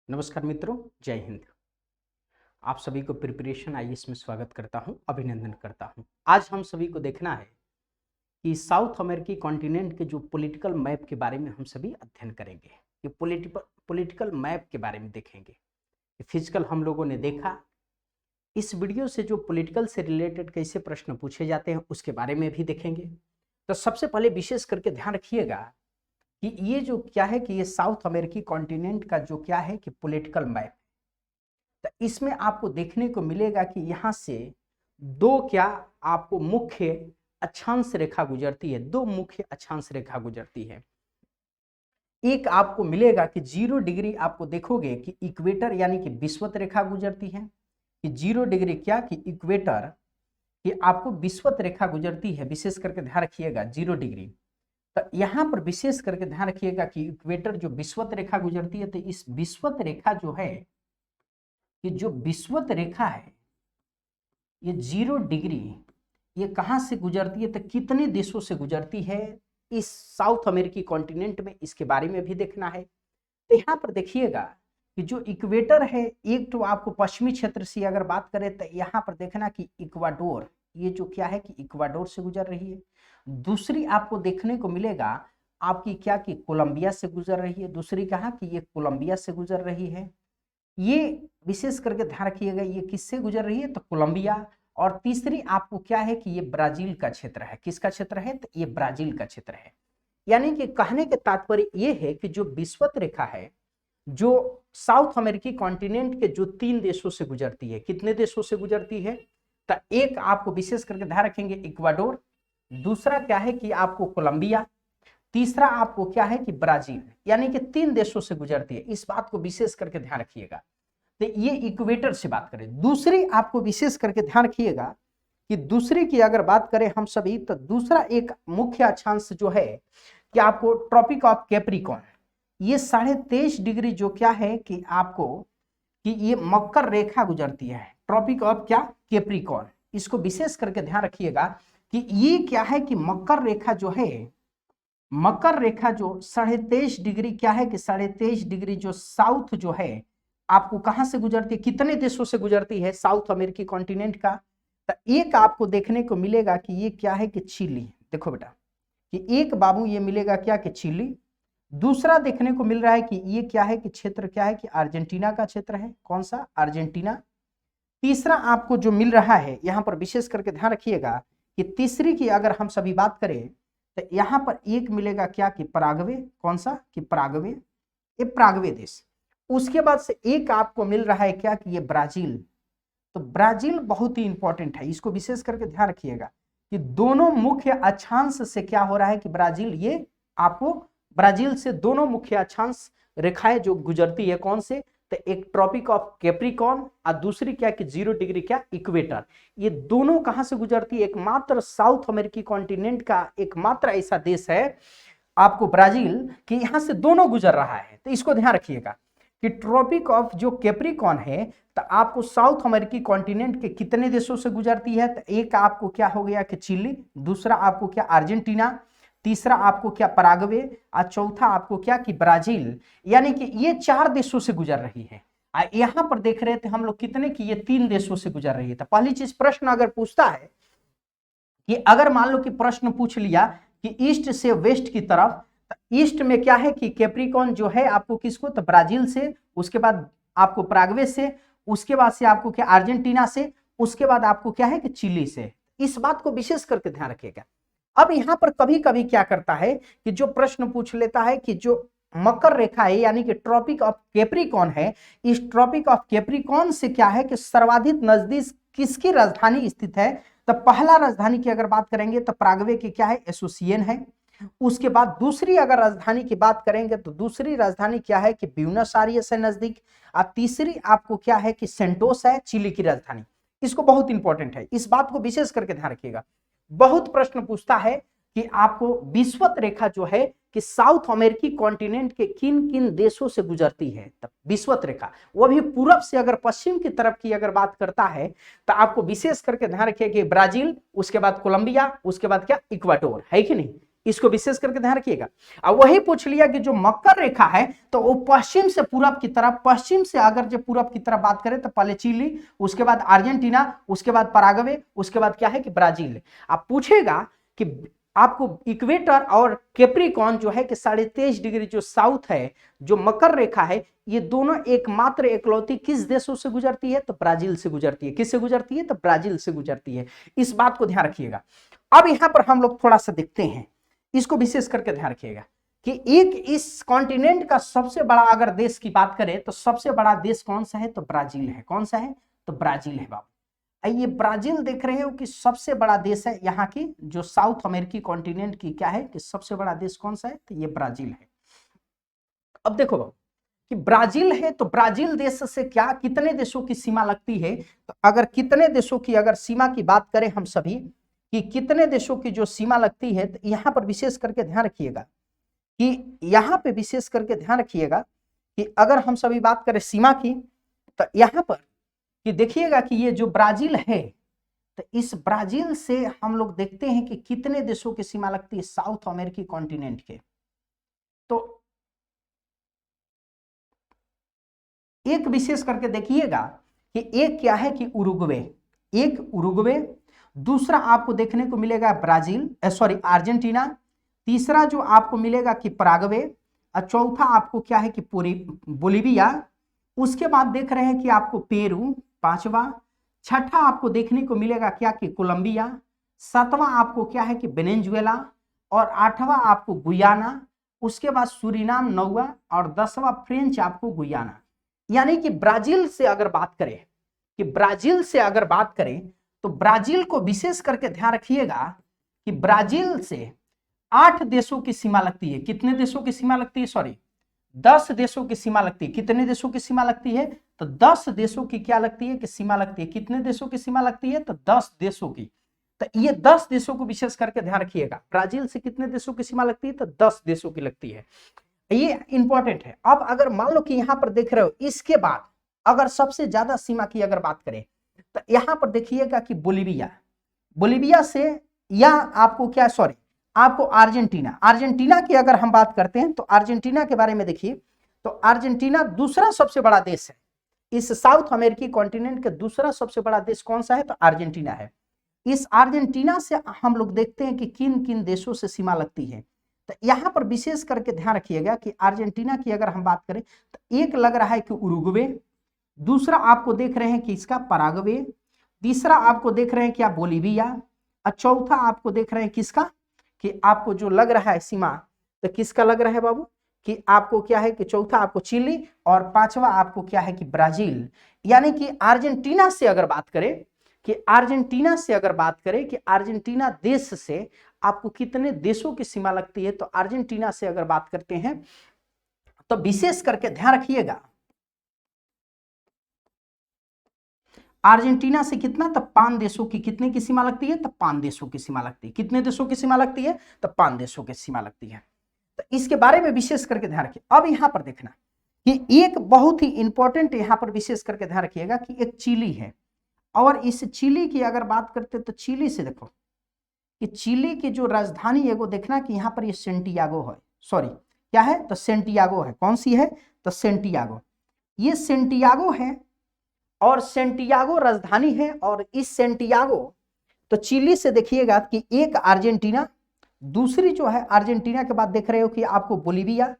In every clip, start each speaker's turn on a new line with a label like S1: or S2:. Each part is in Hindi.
S1: नमस्कार मित्रों, जय हिंद। आप सभी को प्रिपरेशन आईएएस में स्वागत करता हूं, अभिनंदन करता हूं। आज हम सभी को देखना है कि साउथ अमेरिकी कॉन्टिनेंट के जो पॉलिटिकल मैप के बारे में हम सभी अध्ययन करेंगे। ये पॉलिटिकल मैप के बारे में देखेंगे। फिजिकल हम लोगों ने देखा। इस वीडियो से जो पॉलिटिकल से रिलेटेड कैसे प्रश्न पूछे जाते हैं उसके बारे में भी देखेंगे। तो सबसे पहले विशेष करके ध्यान रखिएगा कि ये जो क्या है कि ये साउथ अमेरिकी कॉन्टिनेंट का जो क्या है कि पॉलिटिकल मैप, तो इसमें आपको देखने को मिलेगा कि यहाँ से दो क्या आपको मुख्य अक्षांश रेखा गुजरती है। दो मुख्य अक्षांश रेखा गुजरती है। एक आपको मिलेगा कि 0 डिग्री, आपको देखोगे कि इक्वेटर यानी कि विषुवत रेखा गुजरती है कि 0 डिग्री क्या कि इक्वेटर कि आपको विषुवत रेखा गुजरती है। विशेष करके ध्यान रखिएगा 0 डिग्री। तो यहाँ पर विशेष करके ध्यान रखिएगा कि इक्वेटर जो विषुवत रेखा गुजरती है, तो इस विषुवत रेखा जो है, ये जो विषुवत रेखा है, ये 0 डिग्री ये कहां से गुजरती है, तो कितने देशों से गुजरती है इस साउथ अमेरिकी कॉन्टिनेंट में, इसके बारे में भी देखना है। तो यहाँ पर देखिएगा कि जो इक्वेटर है, एक तो आपको पश्चिमी क्षेत्र से अगर बात करें तो यहाँ पर देखना कि इक्वाडोर, ये जो क्या है कि इक्वाडोर से गुजर रही है। दूसरी आपको देखने को मिलेगा आपकी क्या कि कोलंबिया से गुजर रही है। दूसरी कहा कि ये कोलंबिया से गुजर रही है। ये विशेष करके ध्यान रखिएगा, ये किससे गुजर रही है, तो कोलंबिया। और तीसरी आपको क्या है कि ये ब्राजील का क्षेत्र है। किसका क्षेत्र है, तो ये ब्राजील का क्षेत्र है। यानी कि कहने के तात्पर्य ये है कि जो विषुवत रेखा है, जो साउथ अमेरिकी कॉन्टिनेंट के जो 3 देशों से गुजरती है, कितने देशों से गुजरती है, तो एक आपको विशेष करके ध्यान रखेंगे इक्वाडोर, दूसरा क्या है कि आपको कोलंबिया, तीसरा आपको क्या है कि ब्राजील। यानी कि 3 देशों से गुजरती है। इस बात को विशेष करके ध्यान रखिएगा। तो ये इक्वेटर से बात करें। दूसरी आपको विशेष करके ध्यान रखिएगा कि दूसरी की अगर बात करें हम सभी, तो दूसरा एक मुख्य अक्षांश जो है कि आपको ट्रॉपिक ऑफ कैप्रिकॉर्न, ये 23.5 डिग्री जो क्या है कि आपको कि ये मकर रेखा गुजरती है। ट्रॉपिक ऑफ क्या कैप्रिकॉर्न, इसको विशेष करके ध्यान रखिएगा कि ये क्या है कि मकर रेखा जो है, मकर रेखा जो 23.5 डिग्री क्या है कि 23.5 डिग्री जो साउथ जो है आपको कहां से गुजरती है, कितने देशों से गुजरती है साउथ अमेरिकी कॉन्टिनेंट का। तो एक आपको देखने को मिलेगा कि ये क्या है कि चिली। देखो बेटा कि एक बाबू ये मिलेगा क्या कि चिली। दूसरा देखने को मिल रहा है कि ये क्या है कि क्षेत्र क्या है कि अर्जेंटीना का क्षेत्र है। कौन सा, अर्जेंटीना। तीसरा आपको जो मिल रहा है यहां पर विशेष करके ध्यान रखिएगा कि तीसरी की अगर हम सभी बात करें तो यहां पर एक मिलेगा क्या कि पराग्वे। कौन सा कि पराग्वे, ये पराग्वे देश। उसके बाद से एक आपको मिल रहा है क्या कि ये ब्राजील। तो ब्राजील बहुत ही इंपॉर्टेंट है, इसको विशेष करके ध्यान रखिएगा कि दोनों मुख्य अक्षांश से क्या हो रहा है कि ब्राजील, ये आपको ब्राजील से दोनों मुख्य अक्षांश रेखाएं जो गुजरती है, कौन से, तो एक ट्रॉपिक ऑफ कैप्रिकॉर्न और दूसरी क्या कि 0 डिग्री क्या इक्वेटर। ये दोनों कहां से गुजरती है, एकमात्र साउथ अमेरिकी कॉन्टिनेंट का एकमात्र ऐसा देश है आपको ब्राजील कि यहां से दोनों गुजर रहा है। तो इसको ध्यान रखिएगा कि ट्रॉपिक ऑफ जो कैप्रिकॉर्न है, तो आपको साउथ अमेरिकी कॉन्टिनेंट के कितने देशों से गुजरती है, तो एक आपको क्या हो गया कि चिली, दूसरा आपको क्या अर्जेंटीना, तीसरा आपको क्या पराग्वे और चौथा आपको क्या कि ब्राजील। यानी कि ये 4 देशों से गुजर रही है। यहां पर देख रहे थे हम लोग कितने कि ये 3 देशों से गुजर रही है। तो पहली चीज प्रश्न अगर पूछता है कि अगर मान लो कि प्रश्न पूछ लिया कि ईस्ट से वेस्ट की तरफ, ईस्ट में क्या है कि कैप्रिकॉर्न जो है आपको किसको, तो ब्राजील से, उसके बाद आपको पराग्वे से, उसके बाद से आपको क्या अर्जेंटीना से, उसके बाद आपको क्या है कि चिली से। इस बात को विशेष करके ध्यान रखिएगा। अब यहां पर कभी कभी क्या करता है कि जो प्रश्न पूछ लेता है कि जो मकर रेखा है यानी कि ट्रॉपिक ऑफ कैप्रिकॉर्न है, इस ट्रॉपिक ऑफ कैप्रिकॉर्न से क्या है कि सर्वाधिक नजदीक किसकी राजधानी स्थित है, तो पहला राजधानी की अगर बात करेंगे तो पराग्वे की क्या है, एसोसिएन है। उसके बाद दूसरी अगर राजधानी की बात करेंगे तो दूसरी राजधानी क्या है कि ब्यूनस आयर्स है नजदीक, और तीसरी आपको क्या है कि सेंटोस है, चिली की राजधानी। इसको बहुत इंपॉर्टेंट है, इस बात को विशेष करके ध्यान रखिएगा। बहुत प्रश्न पूछता है कि आपको विषुवत रेखा जो है कि साउथ अमेरिकी कॉन्टिनेंट के किन किन देशों से गुजरती है। तब विषुवत रेखा वो भी पूरब से अगर पश्चिम की तरफ की अगर बात करता है तो आपको विशेष करके ध्यान रखिए कि ब्राजील, उसके बाद कोलंबिया, उसके बाद क्या इक्वाडोर, है कि नहीं। इसको विशेष करके ध्यान रखिएगा। अब वही पूछ लिया कि जो मकर रेखा है तो वो पश्चिम से पूरब की तरफ, पश्चिम से अगर जो पूरब की तरफ बात करें तो पहले चिली, उसके बाद अर्जेंटीना, उसके बाद पराग्वे, उसके बाद क्या है कि ब्राजील। अब पूछेगा कि आपको इक्वेटर और कैप्रिकॉर्न जो है कि 23.5 डिग्री जो साउथ है, जो मकर रेखा है, ये दोनों एकमात्र एकलौती किस देशों से गुजरती है? तो ब्राजील से गुजरती है। किससे गुजरती है? तो ब्राजील से गुजरती है। इस बात को ध्यान रखिएगा। अब यहां पर हम लोग थोड़ा सा देखते हैं, इसको विशेष करके ध्यान रखिएगा कि एक इस कॉन्टिनेंट का सबसे बड़ा अगर देश की बात करें तो सबसे बड़ा देश कौन सा है? तो ब्राजील है। कौन सा है? तो ब्राजील है बाबू। ये ब्राजील देख रहे हो कि सबसे बड़ा देश है यहाँ की, जो साउथ अमेरिकी कॉन्टिनेंट की क्या है कि सबसे बड़ा देश कौन सा है? तो ये ब्राजील है। अब देखो बाबू कि ब्राजील है तो ब्राजील देश से क्या कितने देशों की सीमा लगती है? तो अगर कितने देशों की अगर सीमा की बात करें हम सभी कि कितने देशों की जो सीमा लगती है, तो यहां पर विशेष करके ध्यान रखिएगा कि यहां पे विशेष करके ध्यान रखिएगा कि अगर हम सभी बात करें सीमा की, तो यहां पर कि देखिएगा कि ये जो ब्राजील है, तो इस ब्राजील से हम लोग देखते हैं कि कितने देशों की सीमा लगती है साउथ अमेरिकी कॉन्टिनेंट के। तो एक विशेष करके देखिएगा कि एक क्या है कि उरुग्वे, एक उरुग्वे, दूसरा आपको देखने को मिलेगा ब्राजील, सॉरी अर्जेंटीना, तीसरा जो आपको मिलेगा कि पराग्वे, और चौथा आपको क्या है कि बोलिविया, उसके बाद देख रहे हैं कि आपको पेरू पांचवा, छठा आपको देखने को मिलेगा क्या कि कोलंबिया, सातवां आपको क्या है कि वेनेजुएला, और आठवां आपको गुयाना, उसके बाद सूरीनाम नौवां, और 10वां फ्रेंच आपको गुयाना। यानी कि ब्राजील से अगर बात करें कि ब्राजील से अगर बात करें तो ब्राजील को विशेष करके ध्यान रखिएगा कि ब्राजील से 8 देशों की सीमा लगती है। कितने देशों की सीमा लगती है? सॉरी 10 देशों की सीमा लगती है। कितने देशों की सीमा लगती है? तो 10 देशों की क्या लगती है कि सीमा लगती है। कितने देशों की सीमा लगती है? तो 10 देशों की। तो ये 10 देशों को विशेष करके ध्यान रखिएगा। ब्राजील से कितने देशों की सीमा लगती है? तो 10 देशों की लगती है। ये इंपॉर्टेंट है। अब अगर मान लो कि यहां पर देख रहे हो, इसके बाद अगर सबसे ज्यादा सीमा की अगर बात करें तो यहां पर देखिएगा कि बोलिविया, बोलिविया से, या आपको क्या, सॉरी आपको अर्जेंटीना, अर्जेंटीना की अगर हम बात करते हैं तो अर्जेंटीना के बारे में देखिए, तो अर्जेंटीना दूसरा सबसे बड़ा देश है इस साउथ अमेरिकी कॉन्टिनेंट का। दूसरा सबसे बड़ा देश कौन सा है? तो अर्जेंटीना है। इस अर्जेंटीना से हम लोग देखते हैं कि किन किन देशों से सीमा लगती है। तो यहां पर विशेष करके ध्यान रखिएगा कि अर्जेंटीना की अगर हम बात करें तो एक लग रहा है कि उरुग्वे, दूसरा आपको देख रहे हैं कि इसका पराग्वे, तीसरा आपको देख रहे हैं क्या बोलिविया, और चौथा आपको देख रहे हैं किसका कि आपको जो लग रहा है सीमा, तो किसका लग रहा है बाबू कि आपको क्या है कि चौथा आपको चिली, और पांचवा आपको क्या है कि ब्राजील। यानी कि अर्जेंटीना से अगर बात करें कि अर्जेंटीना से अगर बात करें कि अर्जेंटीना देश से आपको कितने देशों की सीमा लगती है, तो अर्जेंटीना से अगर बात करते हैं तो विशेष करके ध्यान रखिएगा अर्जेंटीना से कितना, तो 5 देशों की कितने की सीमा लगती है? तो 5 देशों की सीमा लगती है। कितने देशों की सीमा लगती है? तो 5 देशों की सीमा लगती है। तो इसके बारे में विशेष करके ध्यान रखिए। अब यहां पर देखना कि एक बहुत ही इंपॉर्टेंट यहां पर विशेष करके ध्यान रखिएगा कि एक चिली है, और इस चिली की अगर बात करते तो चिली से देखो कि चिली की जो राजधानी है वो देखना कि यहाँ पर ये सेंटियागो है, सॉरी क्या है? तो सेंटियागो है। कौन सी है? तो सेंटियागो। ये सेंटियागो है और सेंटियागो राजधानी है। और इस सेंटियागो, तो चिली से देखिएगा कि एक अर्जेंटीना, दूसरी जो है अर्जेंटीना के बाद देख रहे हो कि आपको बोलिविया,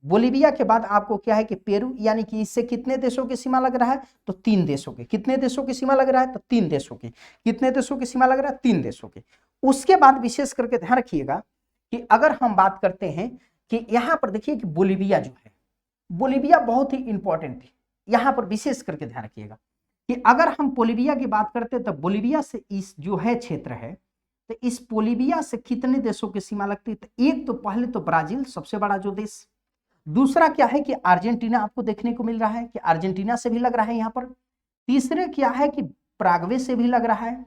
S1: बोलिविया के बाद आपको क्या है कि पेरू। यानी कि इससे कितने देशों की सीमा लग रहा है? तो 3 देशों की। कितने देशों की सीमा लग रहा है? तो 3 देशों की। कितने देशों की सीमा लग रहा है? 3 देशों की। उसके बाद विशेष करके ध्यान रखिएगा कि अगर हम बात करते हैं कि यहां पर देखिए कि बोलिविया जो है, बोलिविया बहुत ही इंपॉर्टेंट है। यहां पर विशेष करके ध्यान रखिएगा कि अगर हम बोलिविया की बात करते हैं तो बोलिविया से इस जो है क्षेत्र है, तो इस बोलिविया से कितने देशों की सीमा लगती है? तो एक तो पहले तो ब्राजील सबसे बड़ा जो देश, दूसरा क्या है कि अर्जेंटीना आपको देखने को मिल रहा है कि अर्जेंटीना से भी लग रहा है यहाँ पर, तीसरे क्या है कि पराग्वे से भी लग रहा है,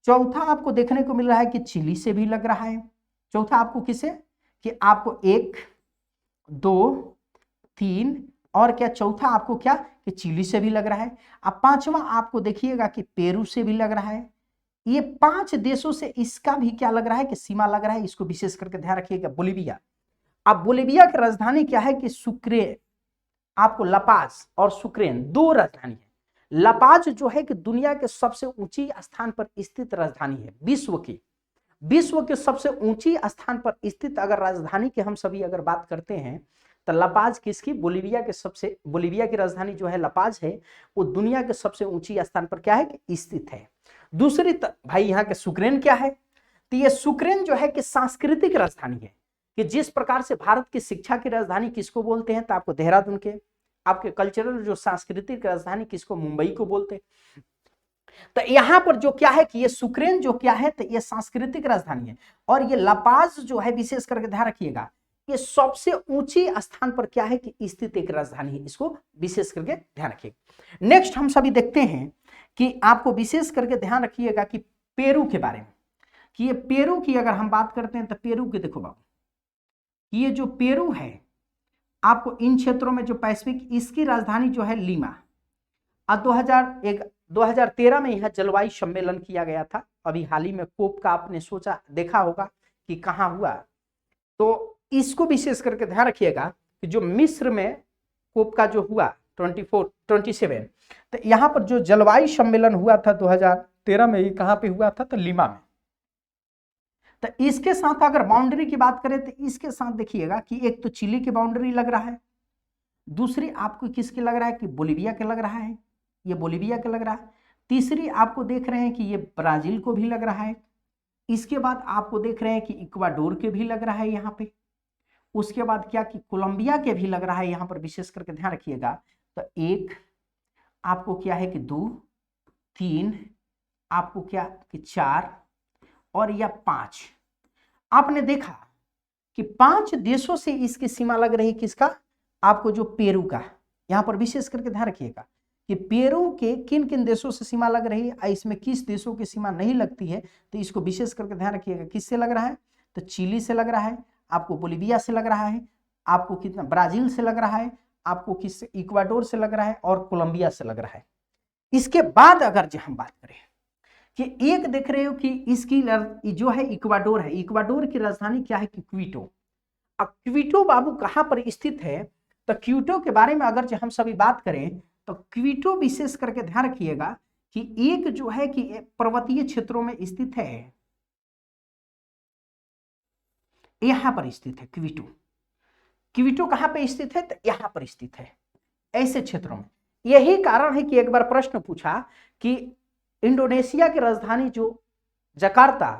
S1: चौथा आपको देखने को मिल रहा है कि चिली से भी लग रहा है। चौथा आपको किसे कि आपको 1 2 3 और क्या चौथा आपको क्या कि चिली से भी लग रहा है। अब पांचवा आपको देखिएगा कि पेरू से भी लग रहा है, ये 5 देशों से इसका भी क्या लग रहा है कि सीमा लग रहा है, इसको विशेष करके ध्यान रखिएगा। बोलीविया, अब बोलीविया की राजधानी क्या है कि सुक्रे, आपको लपाज और सुक्रेन 2 राजधानी है। लपाज जो है कि दुनिया के सबसे ऊंची स्थान पर स्थित राजधानी है, विश्व के सबसे ऊंची स्थान पर स्थित अगर राजधानी की हम सभी अगर बात करते हैं तो लपाज किसकी, बोलीविया की राजधानी जो है लपाज है, वो दुनिया के सबसे ऊंची स्थान पर क्या है कि स्थित है। दूसरी भाई यहाँ के सुक्रेन क्या है, तो ये सुक्रेन जो है कि सांस्कृतिक राजधानी है, कि जिस प्रकार से भारत की शिक्षा की राजधानी किसको बोलते हैं, तो आपको देहरादून के, आपके कल्चरल जो सांस्कृतिक राजधानी किसको, मुंबई को बोलते हैं। तो यहां पर जो क्या है कि ये सुक्रेन जो क्या है, तो ये सांस्कृतिक राजधानी है, और ये लपाज जो है विशेष करके ध्यान रखिएगा, ये सबसे ऊंची स्थान पर क्या है कि स्थित एक राजधानी है, इसको विशेष करके ध्यान रखिएगा। नेक्स्ट हम सभी देखते हैं कि आपको विशेष करके ध्यान रखिएगा कि पेरू के बारे में, कि ये पेरू की अगर हम बात करते हैं तो पेरू के देखो बाबू, ये जो पेरू है आपको इन क्षेत्रों में जो पैसिफिक, इसकी राजधानी जो है लीमा। अब 2013 में यह जलवायु सम्मेलन किया गया था, अभी हाल ही में कोप का आपने सोचा देखा होगा कि कहाँ हुआ, तो इसको विशेष करके ध्यान रखिएगा कि जो मिस्र में कोप का जो हुआ 27, तो यहाँ पर जो जलवायु सम्मेलन हुआ था 2013 में, ये कहाँ पे हुआ था, तो लीमा में। तो इसके साथ अगर बाउंड्री की बात करें तो इसके साथ देखिएगा कि एक तो चिली की बाउंड्री लग रहा है, दूसरी आपको किसकी लग रहा है कि बोलीविया के लग रहा है, ये बोलीविया के लग रहा है, तीसरी आपको देख रहे हैं कि ये ब्राजील को भी लग रहा है, इसके बाद आपको देख रहे हैं कि इक्वाडोर के भी लग रहा है यहाँ पे, उसके बाद क्या कि कोलंबिया के भी लग रहा है यहाँ पर, विशेष करके ध्यान रखिएगा। तो 1 आपको क्या है कि 2 3 आपको क्या कि 4 और या 5, आपने देखा कि 5 देशों से इसकी सीमा लग रही, किसका, आपको जो पेरू का, यहां पर विशेष करके ध्यान रखिएगा कि पेरू के किन किन देशों से सीमा लग रही है, इसमें किस देशों की सीमा नहीं लगती है, तो इसको विशेष करके ध्यान रखिएगा। किससे लग रहा है, तो चिली से लग रहा है, आपको बोलीविया से लग रहा है, आपको कितना ब्राजील से लग रहा है, आपको किससे, इक्वाडोर से लग रहा है, और कोलंबिया से लग रहा है। इसके बाद अगर जो हम बात करें कि एक देख रहे हो कि इसकी जो है इक्वाडोर है, इक्वाडोर की राजधानी क्या है कि क्विटो। अब क्विटो बाबू कहां पर स्थित है, तो क्विटो के बारे में अगर जो हम सभी बात करें तो क्विटो विशेष करके ध्यान रखिएगा कि एक जो है कि पर्वतीय क्षेत्रों में स्थित है, यहां पर स्थित है क्विटो। क्विटो कहां पर स्थित है, तो यहां पर स्थित है, ऐसे क्षेत्रों में। यही कारण है कि एक बार प्रश्न पूछा कि इंडोनेशिया की राजधानी जो जकार्ता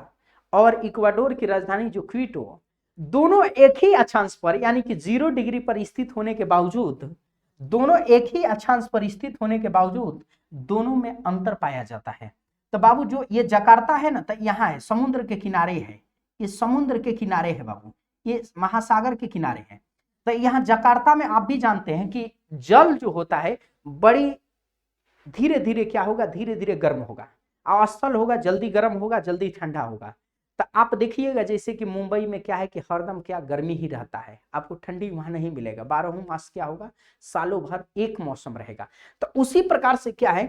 S1: और इक्वाडोर की राजधानी जो क्विटो, दोनों एक ही अक्षांश पर यानी कि 0 डिग्री पर स्थित होने के बावजूद, दोनों एक ही अक्षांश पर स्थित होने के बावजूद दोनों में अंतर पाया जाता है। तो बाबू जो ये जकार्ता है ना, तो यहाँ है, समुद्र के किनारे है, ये समुद्र के किनारे है बाबू, ये महासागर के किनारे है। तो यहाँ जकार्ता में आप भी जानते हैं कि जल जो होता है बड़ी धीरे धीरे क्या होगा, धीरे धीरे गर्म होगा, अस्थल होगा, जल्दी गर्म होगा, जल्दी ठंडा होगा। तो आप देखिएगा जैसे कि मुंबई में क्या है कि हरदम क्या गर्मी ही रहता है, आपको ठंडी वहां नहीं मिलेगा, 12 मास क्या होगा, सालों भर एक मौसम रहेगा। तो उसी प्रकार से क्या है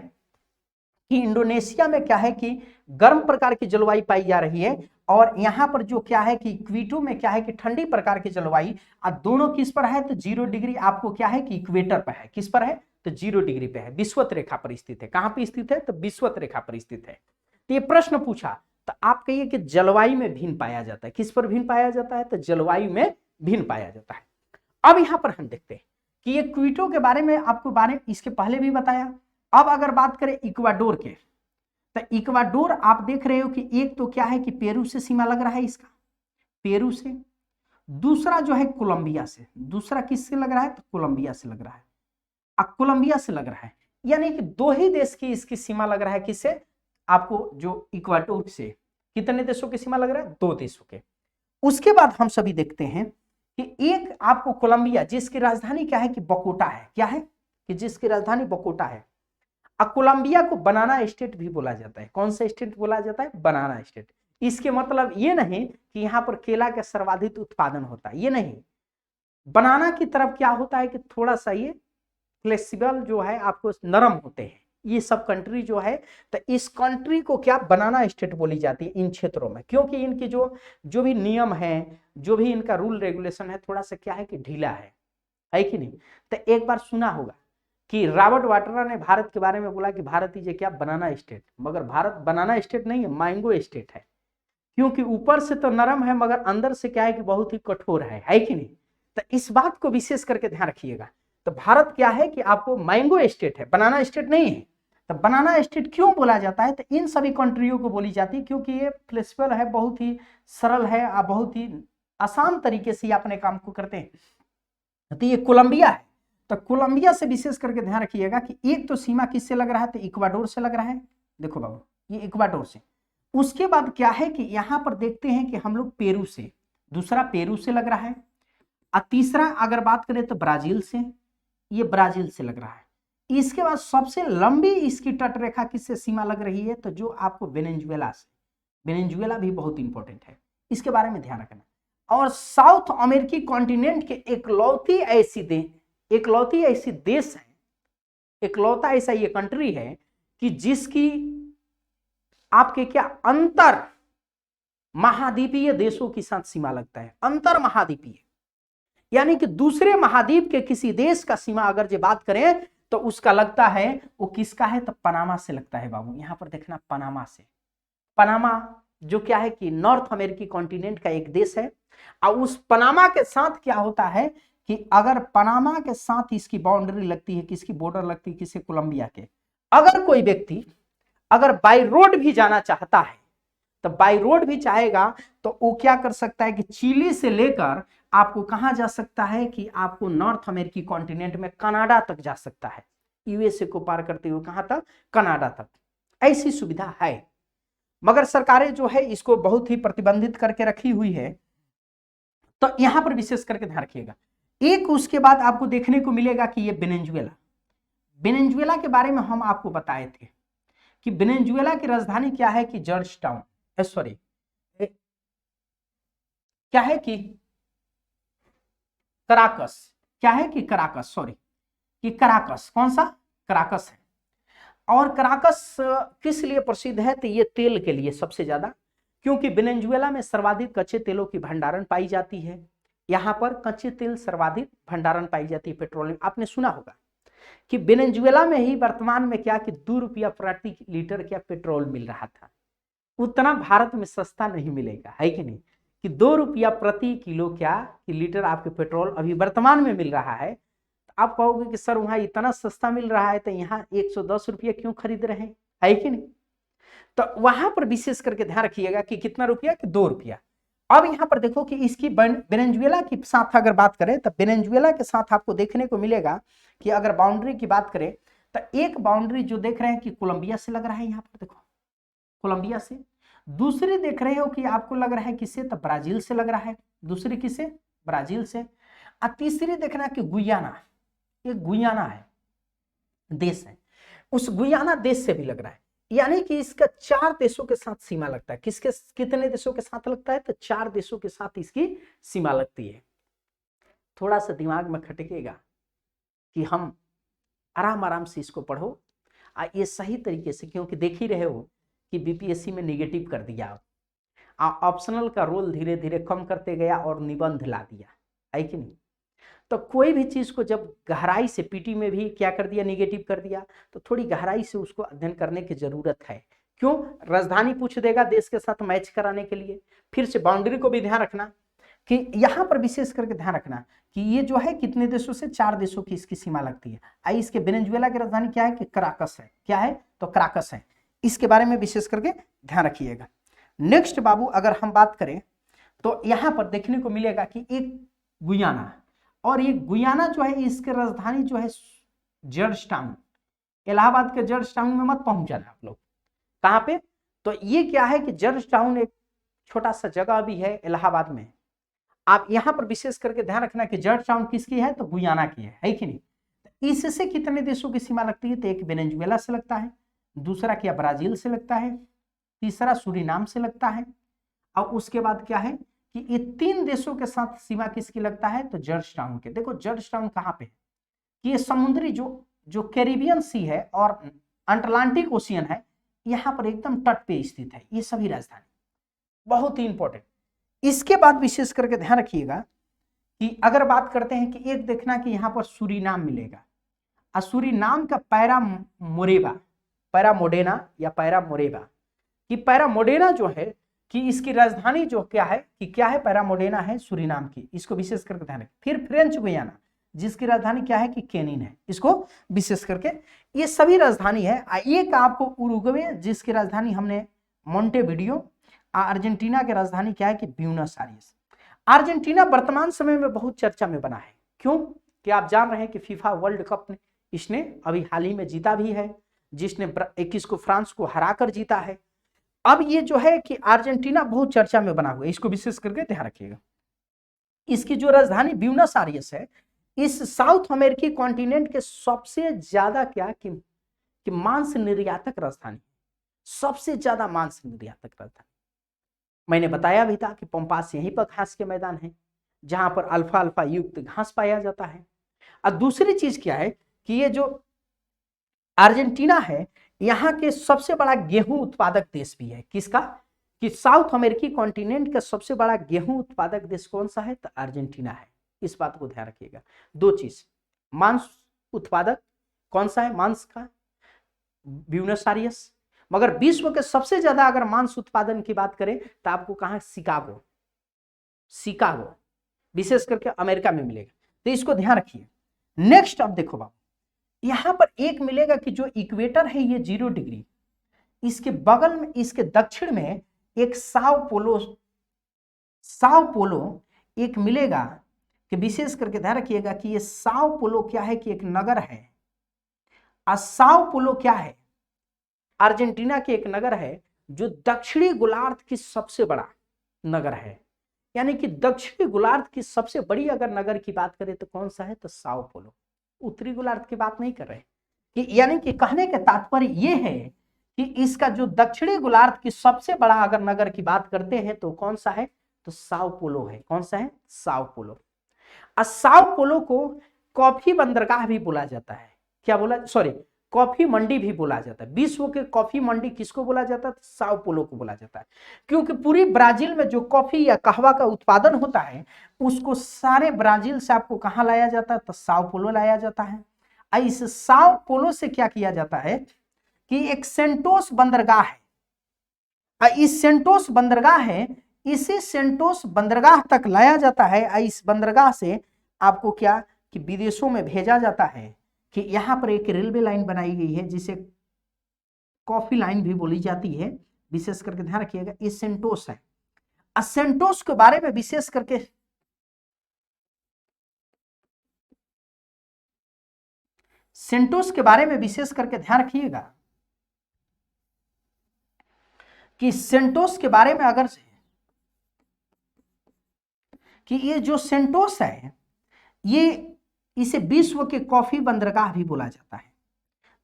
S1: कि इंडोनेशिया में क्या है कि गर्म प्रकार की जलवायु पाई जा रही है, और यहाँ पर जो क्या है कि क्विटो में क्या है कि ठंडी प्रकार की जलवायु, और दोनों किस पर है, तो 0 डिग्री आपको क्या है कि इक्वेटर पर है, किस पर है, तो 0 डिग्री पे है, विषुवत रेखा पर स्थित है। कहां पर स्थित है, तो विषुवत रेखा पर स्थित है। तो ये प्रश्न पूछा तो आप कहिए कि जलवायु में भिन्न पाया जाता है, किस पर भिन्न पाया जाता है, तो जलवायु में भिन्न पाया जाता है। अब यहां पर हम देखते हैं कि ये क्विटो के बारे में आपको इसके पहले भी बताया। अब अगर बात करें इक्वाडोर के, तो इक्वाडोर आप देख रहे हो कि एक तो क्या है कि पेरू से सीमा लग रहा है, इसका पेरू से, दूसरा जो है कोलंबिया से, दूसरा किससे लग रहा है, तो कोलंबिया से लग रहा है, कोलंबिया से लग रहा है, यानी कि 2 ही देश की इसकी सीमा लग रहा है, किससे, आपको जो इक्वाडोर से। कितने देशों की सीमा लग रहा है, 2 देशों के। उसके बाद हम सभी देखते हैं कि एक आपको कोलंबिया जिसकी राजधानी क्या है कि बोगोटा है, क्या है कि जिसकी राजधानी बोगोटा है। अब कोलंबिया को बनाना स्टेट भी बोला जाता है। कौन सा स्टेट बोला जाता है, बनाना स्टेट। इसके मतलब ये नहीं कि यहाँ पर केला का सर्वाधिक उत्पादन होता है, ये नहीं। बनाना की तरफ क्या होता है कि थोड़ा सा ये फ्लेक्सिबल जो है आपको नरम होते हैं, ये सब कंट्री जो है, तो इस कंट्री को क्या बनाना स्टेट बोली जाती है इन क्षेत्रों में, क्योंकि इनकी जो भी नियम है, जो भी इनका रूल रेगुलेशन है, थोड़ा सा क्या है कि ढीला है कि नहीं। तो एक बार सुना होगा कि रॉबर्ट वाड्रा ने भारत के बारे में बोला कि भारत ही क्या बनाना स्टेट, मगर भारत बनाना स्टेट नहीं है, मैंगो स्टेट है, क्योंकि ऊपर से तो नरम है मगर अंदर से क्या है कि बहुत ही कठोर है कि नहीं। तो इस बात को विशेष करके ध्यान रखिएगा। तो भारत क्या है कि आपको मैंगो स्टेट है, बनाना स्टेट नहीं है। तो बनाना स्टेट क्यों बोला जाता है, तो इन सभी कंट्रियों को बोली जाती है क्योंकि ये फ्लेक्सिबल है, बहुत ही सरल है और बहुत ही आसान तरीके से अपने काम को करते हैं। तो ये कोलंबिया है, तो कोलंबिया से विशेष करके ध्यान रखिएगा कि एक तो सीमा किससे लग रहा है, तो इक्वाडोर से लग रहा है। देखो बाबू, ये इक्वाडोर से। उसके बाद क्या है कि यहां पर देखते हैं कि हम लोग पेरू से, दूसरा पेरू से लग रहा है, और तीसरा अगर बात करें तो ब्राजील से, ये ब्राजील से लग रहा है। इसके बाद सबसे लंबी इसकी तट रेखा किससे सीमा लग रही है, तो जो आपको वेनेजुएला से, वेनेजुएला भी बहुत इंपॉर्टेंट है, इसके बारे में ध्यान रखना। और साउथ अमेरिकी कॉन्टिनेंट के इकलौती ऐसी देश है, इकलौता ऐसा ये कंट्री है कि जिसकी आपके क्या अंतर महाद्वीपीय देशों के साथ सीमा लगता है, अंतर महाद्वीपीय, यानी कि दूसरे महाद्वीप के किसी देश का सीमा अगर जो बात करें तो उसका लगता है वो किसका है, तो पनामा से लगता है बाबू। यहां पर देखना, पनामा से, पनामा जो क्या है कि नॉर्थ अमेरिकी कॉन्टिनेंट का एक देश है। और उस पनामा के साथ क्या होता है कि अगर पनामा के साथ इसकी बाउंड्री लगती है, किसकी बॉर्डर लगती है, किसी कोलंबिया के, अगर कोई व्यक्ति अगर बाई रोड भी जाना चाहता है, तो बाई रोड भी चाहेगा तो वो क्या कर सकता है कि चिली से लेकर आपको कहां जा सकता है कि आपको नॉर्थ अमेरिकी कॉन्टिनेंट में कनाडा तक जा सकता है, यूएसए को पार करते हुए कहां तक, कनाडा तक। ऐसी सुविधा है, मगर सरकारें जो है इसको बहुत ही प्रतिबंधित करके रखी हुई है। तो यहां पर विशेष करके ध्यान रखिएगा। एक उसके बाद आपको देखने को मिलेगा कि ये वेनेजुएला, वेनेजुएला के बारे में हम आपको बताए थे कि वेनेजुएला की राजधानी क्या है कि जॉर्ज टाउन, सॉरी क्या है कि कराकस, क्या है कि कराकस, सॉरी कि कराकस, कौन सा, कराकस है। और कराकस किस लिए प्रसिद्ध है, तो ये तेल के लिए सबसे ज्यादा, क्योंकि वेनेजुएला में सर्वाधिक कच्चे तेलों की भंडारण पाई जाती है। यहां पर कच्चे तेल सर्वाधिक भंडारण पाई जाती है, पेट्रोलियम। आपने सुना होगा कि वेनेजुएला में ही वर्तमान में क्या कि 2 रुपया प्रति लीटर क्या पेट्रोल मिल रहा था, उतना भारत में सस्ता नहीं मिलेगा, है कि नहीं, कि 2 रुपया प्रति किलो क्या कि लीटर आपके पेट्रोल अभी वर्तमान में मिल रहा है। तो आप कहोगे कि सर वहां इतना सस्ता मिल रहा है तो यहाँ 110 रुपया क्यों खरीद रहे हैं, है कि नहीं। तो वहां पर विशेष करके ध्यान रखिएगा कि कितना रुपया, कि 2 रुपया। अब यहां पर देखो कि इसकी वेनेजुएला के साथ अगर बात करें तो वेनेजुएला के साथ आपको देखने को मिलेगा कि अगर बाउंड्री की बात करें तो एक बाउंड्री जो देख रहे हैं कि कोलंबिया से लग रहा है, यहां पर देखो कोलंबिया से। दूसरी देख रहे हो कि आपको लग रहा है किससे, तो ब्राजील से लग रहा है, दूसरी किससे, ब्राजील से। और तीसरी देखना कि गुयाना, एक गुयाना है, देश है, उस गुयाना देश से भी लग रहा है। यानी कि इसका 4 देशों के साथ सीमा लगता है। किसके, कितने देशों के साथ लगता है, तो 4 देशों के साथ इसकी सीमा लगती है। थोड़ा सा दिमाग में खटकेगा कि हम आराम आराम से इसको पढ़ो, ये सही तरीके से, क्योंकि देख ही रहे हो कि बीपीएससी में नेगेटिव कर दिया, ऑप्शनल का रोल धीरे धीरे कम करते गया और निबंध ला दिया, है कि नहीं। तो कोई भी चीज को जब गहराई से, पीटी में भी क्या कर दिया, निगेटिव कर दिया, तो थोड़ी गहराई से उसको अध्ययन करने की जरूरत है। क्यों, राजधानी पूछ देगा देश के साथ मैच कराने के लिए। फिर से बाउंड्री को भी ध्यान रखना कि यहां पर विशेष करके ध्यान रखना कि ये जो है कितने देशों से, 4 देशों की इसकी सीमा लगती है। आई इसके वेनेजुएला की राजधानी क्या है कि कराकस है, क्या है, तो कराकस है। इसके बारे में विशेष करके ध्यान रखिएगा। नेक्स्ट बाबू अगर हम बात करें तो यहां पर देखने को मिलेगा कि एक गुयाना, और ये गुयाना जो है इसकी राजधानी जो है जॉर्ज टाउन, इलाहाबाद के जॉर्ज टाउन में मत पहुंच जाना आप लोग। कहां पे, तो ये क्या है कि जॉर्ज टाउन एक छोटा सा जगह भी है इलाहाबाद में। आप यहां पर विशेष करके ध्यान रखना कि जॉर्ज टाउन किसकी है, तो गुयाना की है कि नहीं। इससे कितने देशों की सीमा लगती है, तो एक वेनेजुएला से लगता है, दूसरा क्या ब्राजील से लगता है, तीसरा सूरीनाम से लगता है, और उसके बाद क्या है कि ये 3 देशों के साथ सीमा किसकी लगता है, तो जॉर्ज टाउन के। देखो जॉर्ज टाउन कहां पे है कि ये समुद्री जो कैरिबियन सी है और अटलांटिक ओशियन है, यहाँ पर एकदम तट पे स्थित है ये सभी राजधानी, बहुत ही इंपॉर्टेंट। इसके बाद विशेष करके ध्यान रखिएगा कि अगर बात करते हैं कि एक देखना कि यहाँ पर सूरीनाम मिलेगा, और सूरीनाम का पैरामोडेना या पैरामोरेबा, कि पैरामोडेना जो है कि इसकी राजधानी जो क्या है कि क्या है, पैरामोडेना है सूरीनाम की, इसको विशेष करके ध्यान रखें। फिर फ्रेंच गुयाना जिसकी राजधानी क्या है कि केनिन है, इसको विशेष करके ये सभी राजधानी है। एक आपको उरुग्वे जिसकी राजधानी हमने मोंटेविडियो, अर्जेंटीना की राजधानी क्या है कि ब्यूनस आयर्स। अर्जेंटीना वर्तमान समय में बहुत चर्चा में बना है, क्यों कि आप जान रहे हैं कि फीफा वर्ल्ड कप ने इसने अभी हाल ही में जीता भी है, जिसने 21 को फ्रांस को हराकर जीता है। अब ये जो है कि अर्जेंटीना बहुत चर्चा में बना हुआ है, इसको विशेष करके ध्यान रखिएगा। इसकी जो राजधानी ब्यूनस आयर्स है, इस साउथ अमेरिकी कॉन्टिनेंट के सबसे ज्यादा क्या कि मांस निर्यातक राजधानी, सबसे ज्यादा मांस निर्यातक राजधानी। मैंने बताया भी था कि पंपास यहीं पर घास के मैदान है, जहां पर अल्फा अल्फा युक्त घास पाया जाता है। और दूसरी चीज क्या है कि ये जो अर्जेंटीना है, यहाँ के सबसे बड़ा गेहूं उत्पादक देश भी है। किसका? कि साउथ अमेरिकी कॉन्टिनेंट का सबसे बड़ा गेहूं उत्पादक देश कौन सा है? तो अर्जेंटीना है। इस बात को ध्यान रखिएगा। दो चीज, मांस उत्पादक कौन सा है? मांस का ब्यूनस आयर्स, मगर विश्व के सबसे ज्यादा अगर मांस उत्पादन की बात करें तो आपको कहां? शिकागो विशेष करके अमेरिका में मिलेगा, तो इसको ध्यान रखिए। नेक्स्ट अब देखो बाबू, यहां पर एक मिलेगा कि जो इक्वेटर है ये 0 डिग्री, इसके बगल में, इसके दक्षिण में एक साओ पोलो एक मिलेगा, कि विशेष करके ध्यान रखिएगा कि ये साओ पोलो क्या है कि एक नगर है। और साओ पोलो क्या है? अर्जेंटीना के एक नगर है जो दक्षिणी गोलार्ध की सबसे बड़ा नगर है। यानी कि दक्षिणी गोलार्ध की सबसे बड़ी अगर नगर की बात करें तो कौन सा है? तो साओ पोलो। उत्तरी गोलार्ध की बात नहीं कर रहे कि, यानी कि कहने का तात्पर्य यह है कि इसका जो दक्षिणी गोलार्ध की सबसे बड़ा अगर नगर की बात करते हैं तो कौन सा है? तो साओ पोलो है। कौन सा है? Sao Paulo. और साओ पोलो को कॉफी बंदरगाह भी बोला जाता है। क्या बोला? सॉरी, कॉफी मंडी भी बोला जाता है। विश्व के कॉफी मंडी किसको बोला जाता है? साओ पोलो को बोला जाता है, क्योंकि पूरी ब्राजील में जो कॉफी या कहवा का उत्पादन होता है उसको सारे ब्राजील से आपको कहां लाया जाता है? तो साओ पोलो लाया जाता है। इस साओ पोलो से क्या किया जाता है कि एक सेंटोस बंदरगाह है, इस सेंटोस बंदरगाह है, इसी सेंटोस बंदरगाह तक लाया जाता है। इस बंदरगाह से आपको क्या कि विदेशों में भेजा जाता है, कि यहां पर एक रेलवे लाइन बनाई गई है जिसे कॉफी लाइन भी बोली जाती है। विशेष करके ध्यान रखिएगा, ये सेंटोस है। सेंटोस के बारे में विशेष करके ध्यान रखिएगा कि सेंटोस के बारे में अगर कि ये जो सेंटोस है, ये इसे विश्व के कॉफी बंदरगाह भी बोला जाता है।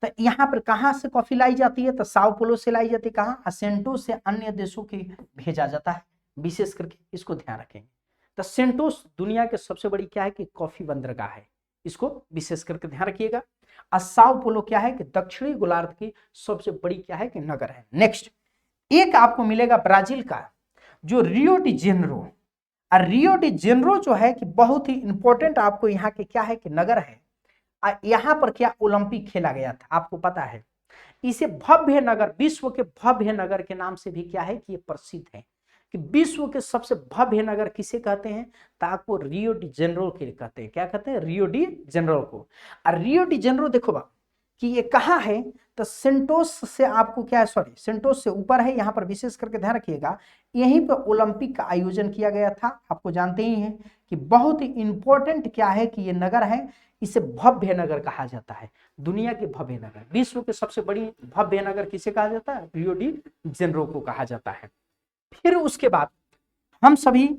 S1: तो यहां पर कहां से कॉफी लाई जाती है? तो साओ पोलो से लाई जाती है। कहां? सेंटोस से अन्य देशों के भेजा जाता है। विशेष करके इसको ध्यान रखेंगे। तो सेंटोस दुनिया के सबसे बड़ी क्या है कि कॉफी बंदरगाह है, इसको विशेष करके ध्यान रखिएगा। और साओ पोलो क्या है कि दक्षिणी गोलार्ध की सबसे बड़ी क्या है कि नगर है। नेक्स्ट एक आपको मिलेगा ब्राजील का जो रियो डी जेनेरो। और रियो डी जेनेरो जो है कि बहुत ही इंपॉर्टेंट आपको यहाँ के क्या है कि नगर है। यहाँ पर क्या ओलंपिक खेला गया था, आपको पता है। इसे भव्य नगर, विश्व के भव्य नगर के नाम से भी क्या है कि ये प्रसिद्ध है। कि विश्व के सबसे भव्य नगर किसे कहते हैं? तो आपको रियो डी जेनेरो के कहते हैं। क्या कहते हैं? रियो डी जेनेरो को। और रियो डी जेनेरो देखो बाप कि ये कहाँ है? तो सेंटोस से आपको क्या है, सॉरी सेंटोस से ऊपर है। यहाँ पर विशेष करके ध्यान रखिएगा, यहीं पर ओलंपिक का आयोजन किया गया था। आपको जानते ही हैं कि बहुत ही इंपॉर्टेंट क्या है कि ये नगर है, इसे भव्य नगर कहा जाता है। दुनिया के भव्य नगर, विश्व के सबसे बड़ी भव्य नगर किसे कहा जाता है? रियो डी जेनेरो को कहा जाता है। फिर उसके बाद हम सभी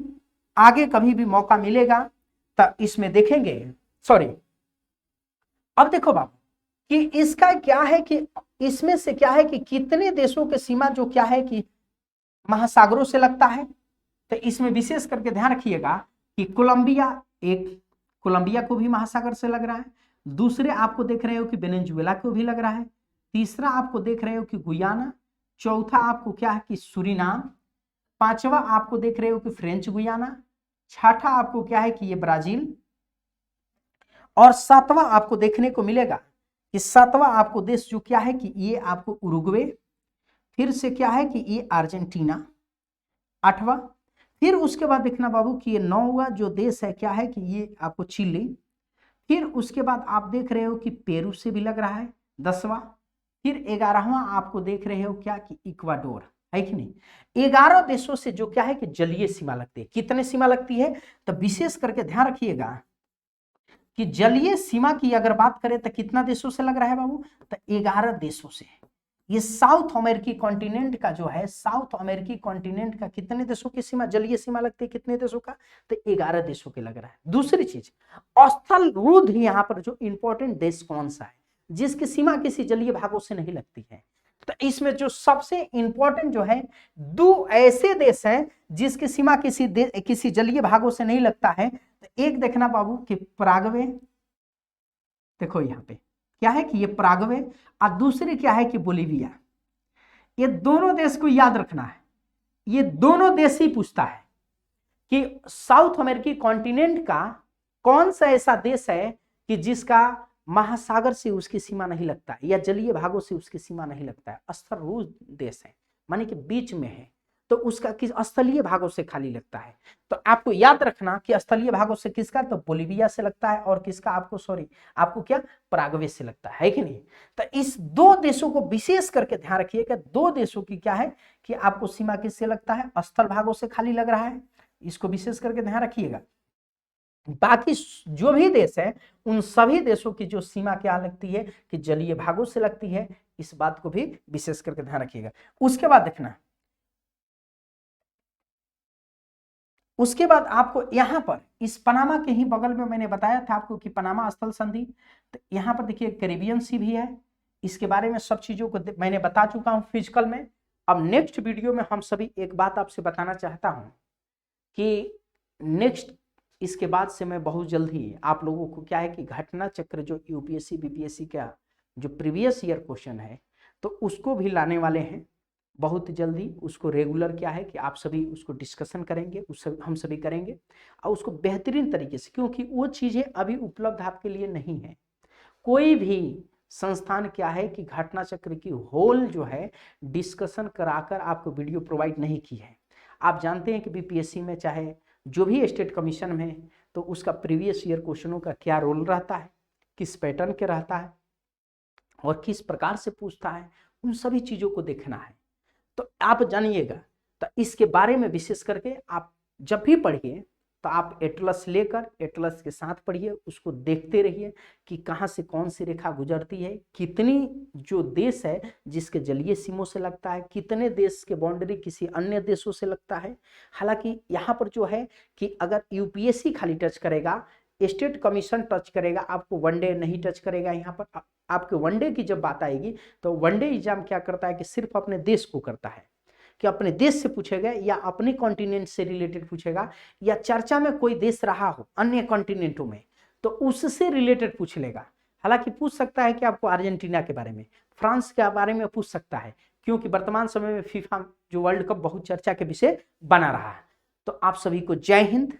S1: आगे कभी भी मौका मिलेगा तो इसमें देखेंगे। सॉरी, अब देखो बाबू कि इसका क्या है कि इसमें से क्या है कि कितने देशों के सीमा जो क्या है कि महासागरों से लगता है। तो इसमें विशेष करके ध्यान रखिएगा कि कोलंबिया को भी महासागर से लग रहा है। दूसरे आपको देख रहे हो कि वेनेजुएला को भी लग रहा है। तीसरा आपको देख रहे हो कि गुयाना, चौथा आपको क्या है कि सूरीनाम, पांचवा आपको देख रहे हो कि फ्रेंच गुयाना, छठा आपको क्या है कि ये ब्राजील, और सातवां आपको देखने को मिलेगा कि सातवां आपको देश जो क्या है कि ये आपको उरुग्वे, फिर से क्या है कि ये अर्जेंटीना, आठवां, फिर उसके बाद देखना बाबू कि ये नौवां जो देश है क्या है कि ये आपको चिली, फिर उसके बाद आप देख रहे हो कि पेरू से भी लग रहा है 10वां, फिर 11वां आपको देख रहे हो क्या कि इक्वाडोर, है कि नहीं। 11 देशों से जो क्या है कि जलीय सीमा लगती है। कितने सीमा लगती है तो विशेष करके ध्यान रखिएगा कि जलीय सीमा की अगर बात करें तो कितना देशों से लग रहा है बाबू, तो 11 देशों से। ये साउथ अमेरिकी कॉन्टिनेंट का जो है, साउथ अमेरिकी कॉन्टिनेंट का कितने देशों की सीमा, जलीय सीमा लगती है कितने देशों का, तो 11 देशों के लग रहा है। दूसरी चीज, स्थल रुद्ध यहाँ पर जो इंपॉर्टेंट देश कौन सा है जिसकी सीमा किसी जलीय भागों से नहीं लगती है, तो इसमें जो सबसे इंपॉर्टेंट जो है, दो ऐसे देश हैं जिसकी सीमा किसी जलीय भागों से नहीं लगता है। तो एक देखना बाबू कि पराग्वे, देखो यहाँ पे क्या है कि ये पराग्वे, और दूसरी क्या है कि बोलीविया। ये दोनों देश को याद रखना है, ये दोनों देश ही पूछता है कि साउथ अमेरिकी कॉन्टिनेंट का कौन सा ऐसा देश है कि जिसका महासागर से उसकी सीमा नहीं लगता है या जलीय भागों से उसकी सीमा नहीं लगता है। स्थल रुद्ध देश है, माने कि बीच में है, तो उसका किस स्थलीय भागों से खाली लगता है। तो आपको याद रखना कि स्थलीय भागों से किसका, तो बोलीविया से लगता है, और किसका आपको आपको क्या, पराग्वे से लगता है कि नहीं। तो इस दो देशों को विशेष करके ध्यान रखिएगा, दो देशों की क्या है कि आपको सीमा किससे लगता है, स्थल भागों से खाली लग रहा है, इसको विशेष करके ध्यान रखिएगा। बाकी जो भी देश है उन सभी देशों की जो सीमा क्या लगती है कि जलीय भागों से लगती है, इस बात को भी विशेष करके ध्यान रखिएगा। उसके बाद देखना, उसके बाद आपको यहां पर इस पनामा के ही बगल में मैंने बताया था आपको कि पनामा स्थल संधि, तो यहां पर देखिए कैरिबियन सी भी है। इसके बारे में सब चीजों को मैंने बता चुका हूं फिजिकल में। अब नेक्स्ट वीडियो में हम सभी एक बात आपसे बताना चाहता हूं कि नेक्स्ट इसके बाद से मैं बहुत जल्द ही आप लोगों को क्या है कि घटना चक्र जो यूपीएससी बीपीएससी का जो प्रीवियस ईयर क्वेश्चन है तो उसको भी लाने वाले हैं बहुत जल्दी। उसको रेगुलर क्या है कि आप सभी उसको डिस्कशन करेंगे, हम सभी करेंगे और उसको बेहतरीन तरीके से, क्योंकि वो चीज़ें अभी उपलब्ध आपके लिए नहीं है। कोई भी संस्थान क्या है कि घटना चक्र की होल जो है डिस्कशन कराकर आपको वीडियो प्रोवाइड नहीं की है। आप जानते हैं कि बीपीएससी में चाहे जो भी स्टेट कमीशन में, तो उसका प्रीवियस ईयर क्वेश्चनों का क्या रोल रहता है, किस पैटर्न के रहता है और किस प्रकार से पूछता है, उन सभी चीज़ों को देखना है। तो आप जानिएगा, तो इसके बारे में विशेष करके आप जब भी पढ़िए तो आप एटलस लेकर एटलस के साथ पढ़िए, उसको देखते रहिए कि कहाँ से कौन सी रेखा गुजरती है, कितनी जो देश है जिसके जलीय सीमों से लगता है, कितने देश के बाउंड्री किसी अन्य देशों से लगता है। हालांकि यहाँ पर जो है कि अगर यूपीएससी खाली टच करेगा, स्टेट कमीशन टच करेगा, आपको वनडे नहीं टच करेगा। यहाँ पर आपके वनडे की जब बात आएगी तो वनडे एग्जाम क्या करता है कि सिर्फ अपने देश को करता है कि अपने देश से पूछेगा या अपने कॉन्टिनेंट से रिलेटेड पूछेगा, या चर्चा में कोई देश रहा हो अन्य कॉन्टिनेंटों में तो उससे रिलेटेड पूछ लेगा। हालांकि पूछ सकता है कि आपको अर्जेंटीना के बारे में, फ्रांस के बारे में पूछ सकता है, क्योंकि वर्तमान समय में फीफा जो वर्ल्ड कप बहुत चर्चा के विषय बना रहा है। तो आप सभी को जय हिंद।